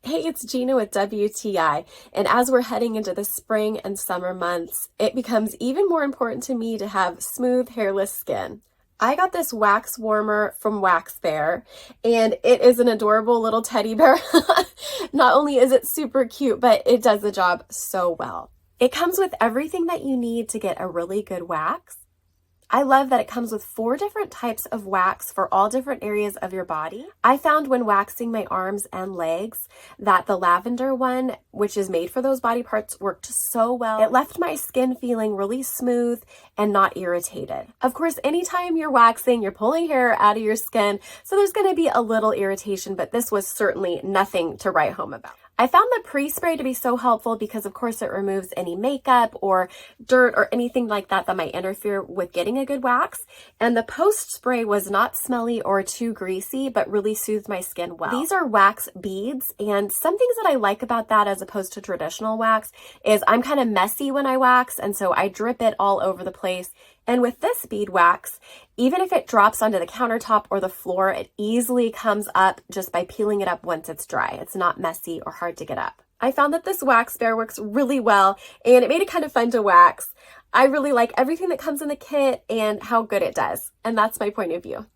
Hey, it's Gina with WTI, and as we're heading into the spring and summer months, it becomes even more important to me to have smooth, hairless skin. I got this wax warmer from Wax Bear, and it is an adorable little teddy bear. Not only is it super cute, but it does the job so well. It comes with everything that you need to get a really good wax. I love that it comes with 4 different types of wax for all different areas of your body. I found when waxing my arms and legs that the lavender one, which is made for those body parts, worked so well. It left my skin feeling really smooth and not irritated. Of course, anytime you're waxing, you're pulling hair out of your skin, so there's going to be a little irritation, but this was certainly nothing to write home about. I found the pre-spray to be so helpful because of course it removes any makeup or dirt or anything like that that might interfere with getting a good wax. And the post-spray was not smelly or too greasy, but really soothed my skin well. These are wax beads, and some things that I like about that as opposed to traditional wax is I'm kind of messy when I wax, and so I drip it all over the place. And with this bead wax, even if it drops onto the countertop or the floor, it easily comes up just by peeling it up once it's dry. It's not messy or hard to get up. I found that this Wax Bear works really well, and it made it kind of fun to wax. I really like everything that comes in the kit and how good it does. And that's my point of view.